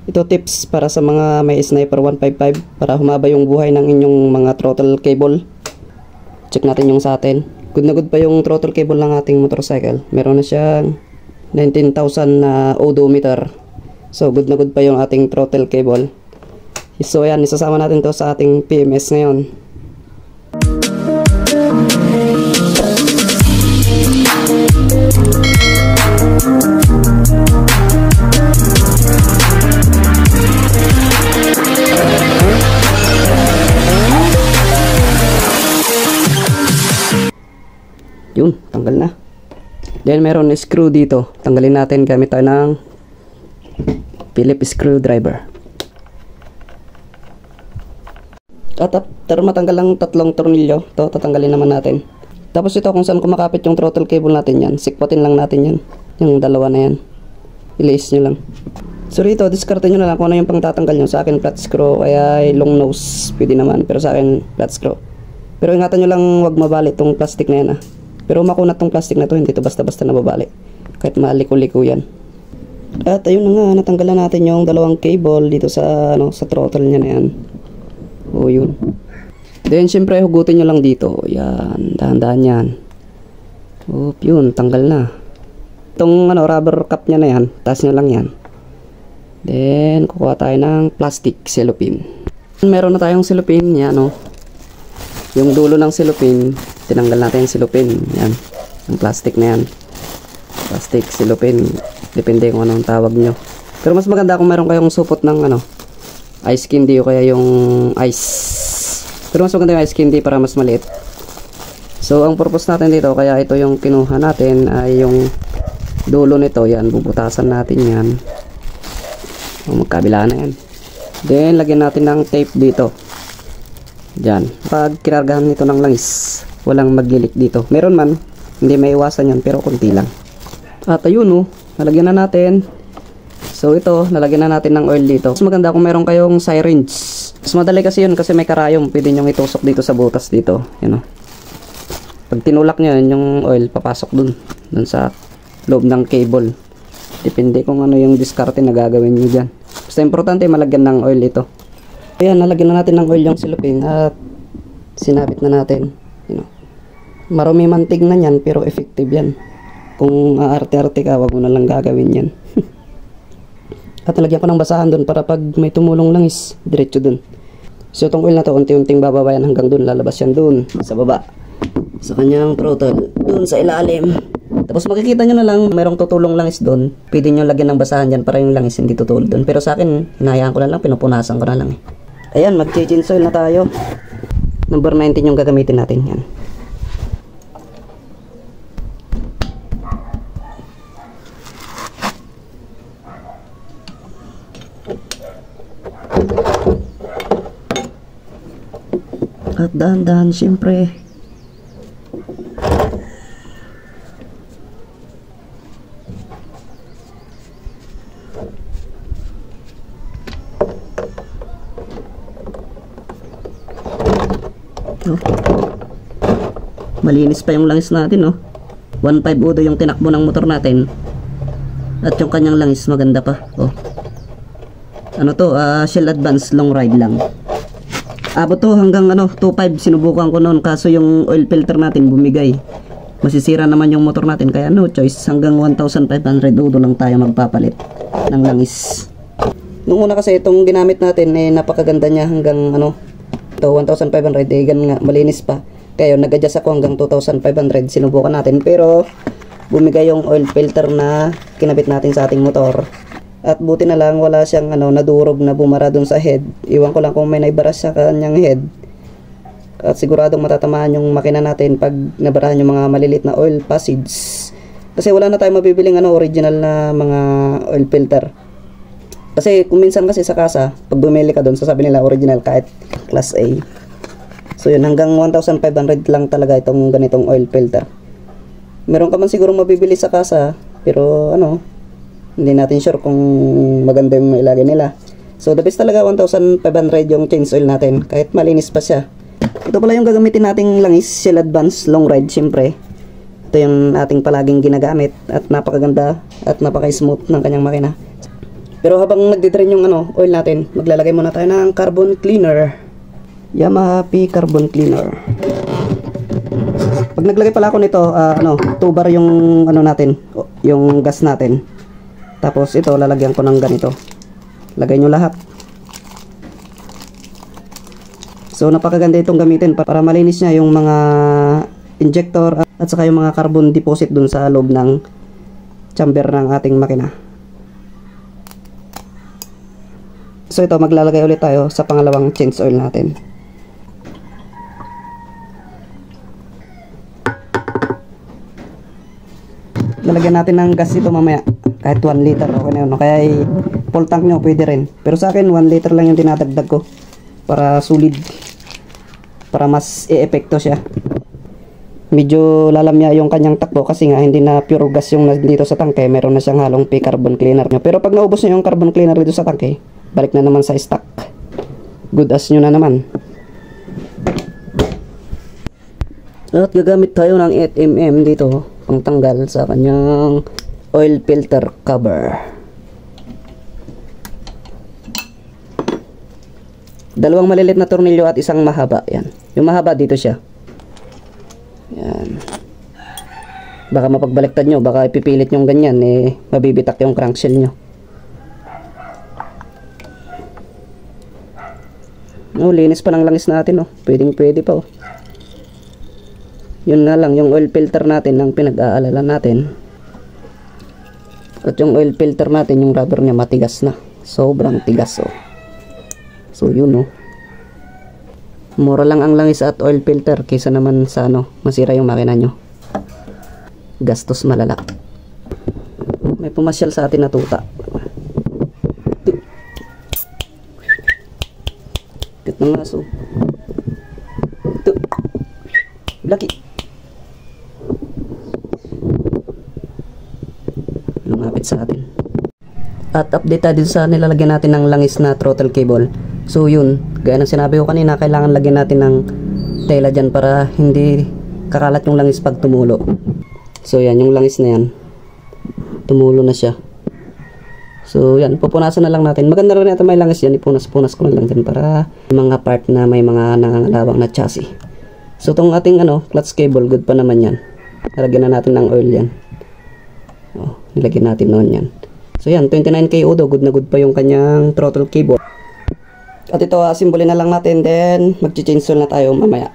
Ito tips para sa mga may Sniper 155 para humaba yung buhay ng inyong mga throttle cable. Check natin yung sa atin. Good na good pa yung throttle cable ng ating motorcycle. Meron na siyang 19,000 na odometer. So good na good pa yung ating throttle cable. So ayan, isasama natin to sa ating PMS ngayon. Yun, tanggal na. Then meron screw dito. Tanggalin natin gamit tayo ng Phillips screwdriver. At after matanggal ang tatlong tornilyo, to tatanggalin naman natin. Tapos ito kung saan kumakapit yung throttle cable natin yan, sikpatin lang natin yan. Yung dalawa na yan. I-lace nyo lang. So dito, diskarte nyo na lang kung ano yung pang tatanggal nyo. Sa akin flat screw, kaya long nose, pwede naman. Pero sa akin flat screw. Pero ingatan nyo lang wag mabali itong plastic na yan ah. Pero makunat tong plastic na to, hindi to basta-basta nababali. Kahit maliko-liko yan. At ayun na nga, natanggalan natin yung dalawang cable dito sa sa throttle niya na yan. O yun. Then syempre hugutin nyo lang dito. Yan, dahan-dahan yan. Oop, yun, tanggal na. Itong rubber cap niya na yan, taas nyo lang yan. Then kukuha tayo ng plastic cellophane. Meron na tayong cellophane, yan yung dulo ng cellophane, tinanggal natin yung cellophane. Yan, yung plastic na yan. Plastic, cellophane, depende kung anong tawag nyo. Pero mas maganda kung meron kayong supot ng ice candy o kaya yung ice. Pero mas maganda yung ice candy para mas maliit. So ang purpose natin dito, kaya ito yung kinuha natin, ay yung dulo nito. Yan, bubutasan natin yan. Magkabila na yan. Then lagyan natin ng tape dito. Diyan. Pag kinargahan nito ng langis, walang maglilik dito. Meron man, hindi may iwasan yan, pero konti lang. At ayun nalagyan na natin. So ito, nalagyan na natin ng oil dito. Mas maganda kung meron kayong syringe. Mas madali kasi yun kasi may karayom. Pwede nyo itusok dito sa butas dito. Yan Pag tinulak nyo yun, yung oil papasok dun sa loob ng cable. Depende kung ano yung diskarte na gagawin nyo dyan. Basta importante malagyan ng oil ito. Ayan, nalagyan na natin ng oil yung cellophane at sinabit na natin. Marumi man tignan yan pero effective yan. Kung aarte-arte ka, wag mo na lang gagawin yan. At nalagyan ko ng basahan dun para pag may tumulong langis, diretso dun. So itong oil na to, unti-unting bababayan hanggang dun, lalabas yan dun sa baba. Sa kanyang throttle, dun sa ilalim. Tapos makikita nyo na lang, mayroong tutulong langis dun. Pwede nyo lagyan ng basahan dyan para yung langis hindi tutulog dun. Pero sa akin, hinahayaan ko na lang, pinupunasan ko na lang Ayan, mag-change oil na tayo. Number 19 yung gagamitin natin. Yan. At dahan-dahan syempre. Malinis pa yung langis natin 1.5 udo yung tinakbo ng motor natin. At yung kanyang langis maganda pa. Shell Advance long ride lang. Abot to hanggang 2.5 sinubukan ko noon, kaso yung oil filter natin bumigay. Masisira naman yung motor natin kaya no choice, hanggang 1,500 udo lang tayo magpapalit ng langis. Nung una kasi itong ginamit natin napakaganda niya hanggang 1,500 ganun nga, malinis pa. Kaya nag-adjust ako hanggang 2,500, sinubukan natin pero bumigay yung oil filter na kinabit natin sa ating motor. At buti na lang wala siyang nadurog na bumara dun sa head. Iwan ko lang kung may naibaras sa kanyang head. At siguradong matatamaan yung makina natin pag nabarahan yung mga malilit na oil passage. Kasi wala na tayong mabibiling original na mga oil filter. Kasi kung minsan kasi sa kasa, pag bumili ka dun, sasabi nila original kahit class A. So yun, hanggang 1,500 lang talaga itong ganitong oil filter. Meron ka man siguro mabibili sa kasa, pero hindi natin sure kung maganda yung ilagay nila. So the best talaga 1,500 yung change oil natin, kahit malinis pa siya. Ito pala yung gagamitin nating langis, Shell Advance long ride syempre. Ito yung ating palaging ginagamit at napakaganda at napaka-smooth ng kanyang makina. Pero habang nagdidrain yung oil natin, maglalagay muna tayo ng carbon cleaner. Yamaha P carbon cleaner. Pag naglagay pala ako nito, 2 bar yung natin, yung gas natin. Tapos ito, lalagyan ko ng ganito. Lagay nyo lahat. So napakaganda itong gamitin para malinis niya yung mga injector at saka yung mga carbon deposit dun sa loob ng chamber ng ating makina. So ito, maglalagay ulit tayo sa pangalawang change oil natin. Lalagyan natin ng gas ito mamaya. Kahit 1 liter, okay na yun. Kaya full tank nyo, pwede rin. Pero sa akin, 1 liter lang yung dinadagdag ko. Para solid. Para mas e-epekto siya. Medyo lalamya yung kanyang takbo kasi nga hindi na pure gas yung dito sa tangke. Meron na siyang halong P-carbon cleaner nyo. Pero pag naubos nyo yung carbon cleaner dito sa tangke, balik na naman sa stock. Good as nyo na naman. At gagamit tayo ng 8mm dito pang tanggal sa kanyang oil filter cover. Dalawang malilit na tornilyo at isang mahaba. Yan. Yung mahaba dito siya. Yan. Baka mapagbaliktad nyo, baka ipipilit yung ganyan, mabibitak yung crankshell nyo. Linis pa ng langis natin, Pwedeng pwede pa, Yun nga lang, yung oil filter natin ang pinag-aalala natin. At yung oil filter natin, yung rubber niya matigas na. Sobrang tigas, So yun, Mura lang ang langis at oil filter kaysa naman sa masira yung makina nyo. Gastos malala. May pumasyal sa atin na tuta. Kit ng aso. Ito. Laki. Lumapit sa atin. At update tayo sa nilalagyan natin ng langis na throttle cable. So yun, gaya ng sinabi ko kanina, kailangan lagyan natin ng tela dyan para hindi kakalat yung langis pag tumulo. So yan, yung langis na yan, tumulo na siya. So yan, pupunasan na lang natin. Maganda rin natin may langis yan, ipunas-punas ko na lang dyan para mga part na may mga nangangalawang na chassis. So itong ating clutch cable, good pa naman yan. Nalagyan na natin ng oil yan. Nilagyan natin noon yan. So yan, 29K Udo, good na good pa yung kanyang throttle cable. At ito, simbolin na lang natin, then mag-change oil na tayo mamaya.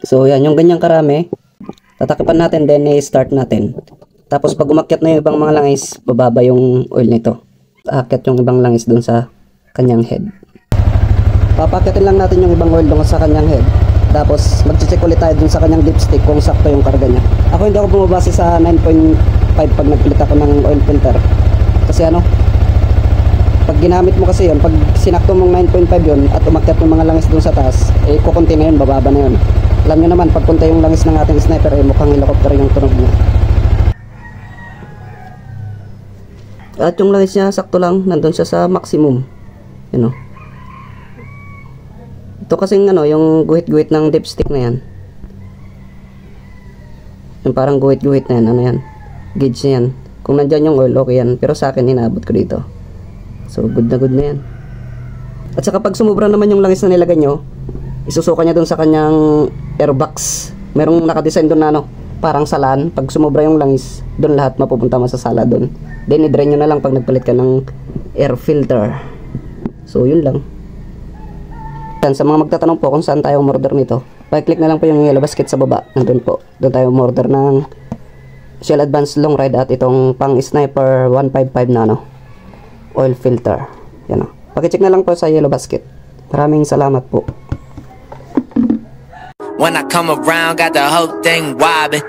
So yan, yung ganyang karami, tatakipan natin, then i-start natin. Tapos pag umakyat na yung ibang mga langis, bababa yung oil nito. Aakyat yung ibang langis dun sa kanyang head. Papakyatin lang natin yung ibang oil dun sa kanyang head. Tapos mag-check ulit tayo dun sa kanyang dipstick kung sakto yung karga niya. Ako hindi ako bumabase sa 9.5 pag nagpilit ako ng oil filter. Kasi pag ginamit mo kasi yun, pag sinakto mong 9.5 yun at umakyat yung mga langis dun sa taas, kukunti na yun, bababa na yun. Alam nyo naman, pagpunta yung langis ng ating sniper, mukhang helicopter yung tunog niya. At yung langis niya, sakto lang, nandun siya sa maximum. Yun Ito kasing yung guhit-guhit ng dipstick na yan. Yung parang guhit-guhit na yan, yan. Gauge na yan. Kung nandyan yung oil, okay yan. Pero sa akin, inaabot ko dito. So, good na yan. At saka pag sumubra naman yung langis na nilagay nyo, isusuka niya dun sa kanyang airbox. Merong nakadesign dun na parang salan. Pag sumobra yung langis, dun lahat mapupunta mo sa sala dun. Then i-drain nyo na lang pag nagpalit ka ng air filter. So yun lang. Sa mga magtatanong po kung saan tayo umorder nito, pa-click na lang po yung yellow basket sa baba. Nandun po. Doon tayo umorder ng Shell Advanced Long Ride at itong pang Sniper 155 na oil filter. Yan Pakicheck na lang po sa yellow basket. Maraming salamat po. When I come around, got the whole thing wobbin'.